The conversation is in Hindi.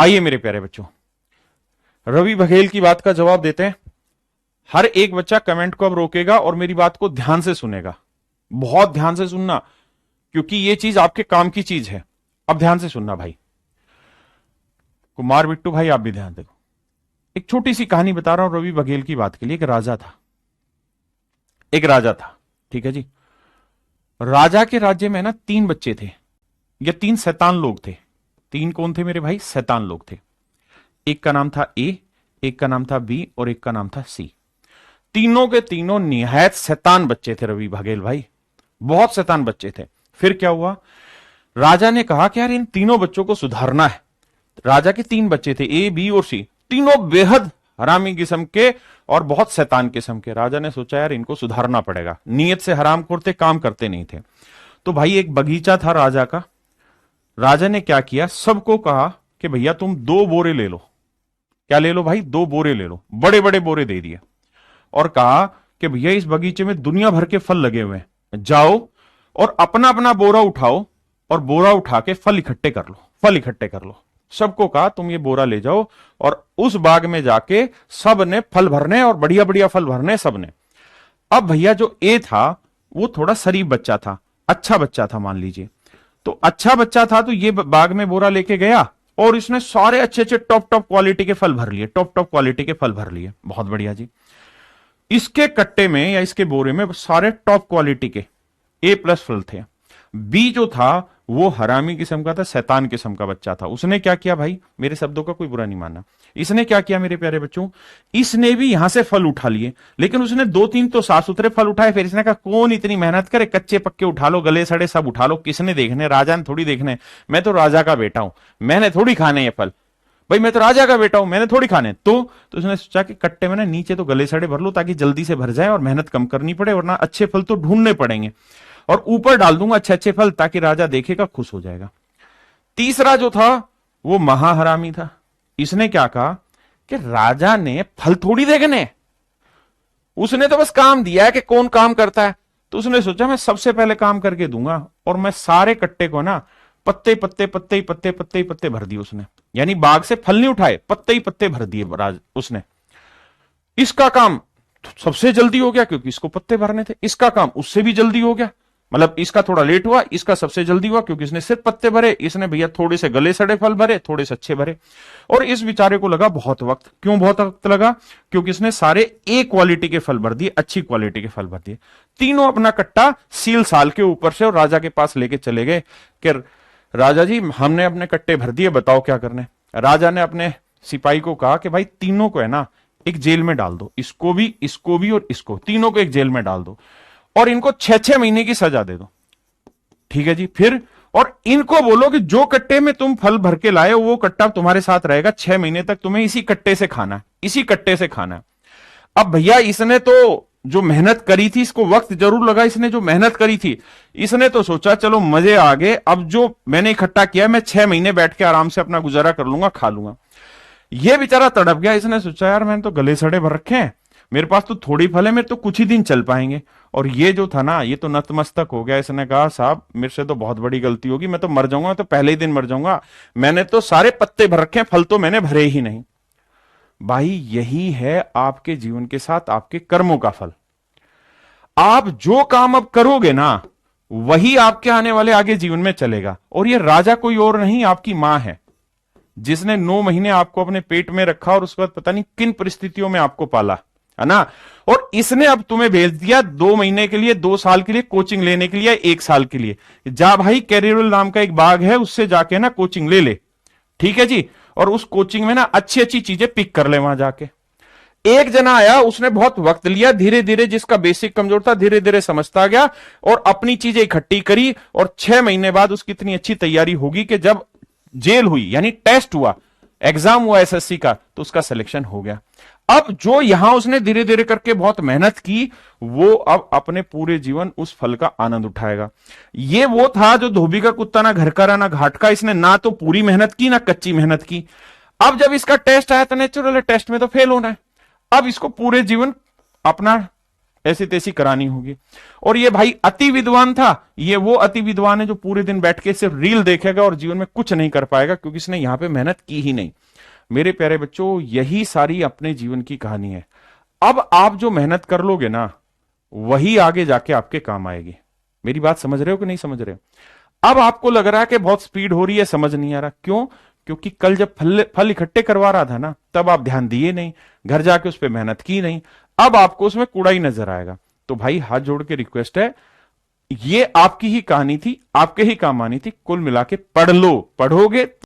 आइए मेरे प्यारे बच्चों, रवि बघेल की बात का जवाब देते हैं। हर एक बच्चा कमेंट को अब रोकेगा और मेरी बात को ध्यान से सुनेगा। बहुत ध्यान से सुनना, क्योंकि ये चीज आपके काम की चीज है। अब ध्यान से सुनना भाई। कुमार बिट्टू भाई, आप भी ध्यान देखो। एक छोटी सी कहानी बता रहा हूं रवि बघेल की बात के लिए। एक राजा था, ठीक है जी। राजा के राज्य में ना 3 बच्चे थे, या 3 शैतान लोग थे। 3 कौन थे मेरे भाई? शैतान लोग थे। एक का नाम था ए, एक का नाम था बी और एक का नाम था सी। तीनों के तीनों निहायत शैतान बच्चे थे रवि बघेल भाई, बहुत शैतान बच्चे थे। फिर क्या हुआ? राजा ने कहा कि यार इन तीनों बच्चों को सुधारना है। राजा के 3 बच्चे थे, ए बी और सी, तीनों बेहद हरामी किस्म के और बहुत शैतान किस्म के। राजा ने सोचा यार इनको सुधारना पड़ेगा। नीयत से हराम खोर, काम करते नहीं थे। तो भाई एक बगीचा था राजा का। राजा ने क्या किया, सबको कहा कि भैया तुम 2 बोरे ले लो। क्या ले लो भाई? 2 बोरे ले लो। बड़े बड़े बोरे दे दिए और कहा कि भैया इस बगीचे में दुनिया भर के फल लगे हुए हैं, जाओ और अपना अपना बोरा उठाओ और बोरा उठा के फल इकट्ठे कर लो। सबको कहा तुम ये बोरा ले जाओ और उस बाग में जाके सब ने फल भरने और बढ़िया बढ़िया फल भरने सबने। अब भैया जो ए था वो थोड़ा शरीफ बच्चा था, अच्छा बच्चा था मान लीजिए। तो अच्छा बच्चा था तो ये बाग में बोरा लेके गया और इसने सारे अच्छे अच्छे टॉप टॉप क्वालिटी के फल भर लिए। बहुत बढ़िया जी। इसके कट्टे में या इसके बोरे में सारे टॉप क्वालिटी के A+ फल थे। बी जो था वो हरामी किस्म का था, शैतान किस्म का बच्चा था। उसने क्या किया भाई, मेरे शब्दों का कोई बुरा नहीं मानना, इसने क्या किया मेरे प्यारे बच्चों, इसने भी यहां से फल उठा लिए, लेकिन उसने 2-3 तो साफ सुथरे फल उठाए। फिर इसने कहा कौन इतनी मेहनत करे, कच्चे पक्के उठा लो, गले सड़े सब उठा लो। किसने देखने? राजा ने थोड़ी देखने। मैं तो राजा का बेटा हूं, मैंने थोड़ी खाने ये फल। भाई मैं तो राजा का बेटा हूं, मैंने थोड़ी खाने। तो उसने सोचा कि कट्टे में ना नीचे तो गले सड़े भर लो ताकि जल्दी से भर जाए और मेहनत कम करनी पड़े, वरना अच्छे फल तो ढूंढने पड़ेंगे। और ऊपर डाल दूंगा अच्छे अच्छे फल ताकि राजा देखेगा, खुश हो जाएगा। तीसरा जो था वो महाहरामी था। इसने क्या कहा कि राजा ने फल थोड़ी देखने, उसने तो बस काम दिया है कि कौन काम करता है। तो उसने सोचा मैं सबसे पहले काम करके दूंगा और मैं सारे कट्टे को ना पत्ते भर दिए उसने। यानी बाग से फल नहीं उठाए, पत्ते भर दिए उसने। इसका काम सबसे जल्दी हो गया क्योंकि इसको पत्ते भरने थे। इसका काम उससे भी जल्दी हो गया, मतलब इसका थोड़ा लेट हुआ, इसका सबसे जल्दी हुआ क्योंकि इसने सिर्फ पत्ते भरे। इसने भैया थोड़े से गले सड़े फल भरे, थोड़े से अच्छे भरे। और इस बेचारे को लगा बहुत वक्त। क्यों बहुत वक्त लगा? क्योंकि इसने सारे ए क्वालिटी के फल भर दिए, अच्छी क्वालिटी के फल भर दिए। तीनों अपना कट्टा सील साल के ऊपर से और राजा के पास लेके चले गए कि राजा जी हमने अपने कट्टे भर दिए, बताओ क्या करने। राजा ने अपने सिपाही को कहा कि भाई तीनों को है ना एक जेल में डाल दो, इसको भी और इसको, तीनों को एक जेल में डाल दो और इनको 6-6 महीने की सजा दे दो। ठीक है जी। फिर और इनको बोलो कि जो कट्टे में तुम फल भर के लाए वो कट्टा तुम्हारे साथ रहेगा 6 महीने तक, तुम्हें इसी कट्टे से खाना है। अब भैया इसने तो जो मेहनत करी थी, इसको वक्त जरूर लगा, इसने जो मेहनत करी थी, इसने तो सोचा चलो मजे आ गए, अब जो मैंने इकट्ठा किया मैं 6 महीने बैठ के आराम से अपना गुजारा कर लूंगा, खा लूंगा। ये बेचारा तड़प गया। इसने सोचा यार मैंने तो गले सड़े भर रखे हैं, मेरे पास तो थोड़ी फल है, मेरे तो कुछ ही दिन चल पाएंगे। और ये जो था ना ये तो नतमस्तक हो गया। इसने कहा साहब मेरे से तो बहुत बड़ी गलती होगी, मैं तो मर जाऊंगा, मैं तो पहले ही दिन मर जाऊंगा, मैंने तो सारे पत्ते भर रखे हैं, फल तो मैंने भरे ही नहीं। भाई यही है आपके जीवन के साथ आपके कर्मों का फल। आप जो काम अब करोगे ना वही आपके आने वाले आगे जीवन में चलेगा। और ये राजा कोई और नहीं, आपकी मां है, जिसने 9 महीने आपको अपने पेट में रखा और उसके बाद पता नहीं किन परिस्थितियों में आपको पाला, है ना। और इसने अब तुम्हें भेज दिया 2 महीने के लिए, 2 साल के लिए कोचिंग लेने के लिए, 1 साल के लिए। जा भाई, कैरियर नाम का एक बाग है, उससे जाके ना कोचिंग ले। ठीक है जी। और उस कोचिंग में ना अच्छी अच्छी चीजें पिक कर ले वहां जाके। एक जना आया, उसने बहुत वक्त लिया, धीरे धीरे जिसका बेसिक कमजोर था धीरे धीरे समझता गया और अपनी चीजें इकट्ठी करी। और 6 महीने बाद उसकी इतनी अच्छी तैयारी होगी कि जब जेल हुई यानी टेस्ट हुआ, एग्जाम हुआ SSC का, तो उसका सिलेक्शन हो गया। अब जो यहां उसने धीरे धीरे करके बहुत मेहनत की, वो अब अपने पूरे जीवन उस फल का आनंद उठाएगा। ये वो था जो धोबी का कुत्ता ना घर का रहा ना घाट का। इसने ना तो पूरी मेहनत की ना कच्ची मेहनत की। अब जब इसका टेस्ट आया तो नेचुरल टेस्ट में तो फेल होना है। अब इसको पूरे जीवन अपना ऐसी तैसी करानी होगी। और ये भाई अति विद्वान था, ये वो अति विद्वान है जो पूरे दिन बैठ के सिर्फ रील देखेगा और जीवन में कुछ नहीं कर पाएगा, क्योंकि इसने यहां पे मेहनत की ही नहीं। मेरे प्यारे बच्चों, यही सारी अपने जीवन की कहानी है। अब आप जो मेहनत कर लोगे ना, वही आगे जाके आपके काम आएगी। मेरी बात समझ रहे हो कि नहीं समझ रहे हो? अब आपको लग रहा है कि बहुत स्पीड हो रही है, समझ नहीं आ रहा। क्यों? क्योंकि कल जब फल फल इकट्ठे करवा रहा था ना, तब आप ध्यान दिए नहीं, घर जाके उस पर मेहनत की नहीं। अब आपको उसमें कूड़ा ही नजर आएगा। तो भाई हाथ जोड़ के रिक्वेस्ट है, ये आपकी ही कहानी थी, आपके ही काम आनी थी। कुल मिला के पढ़ लो, पढ़ोगे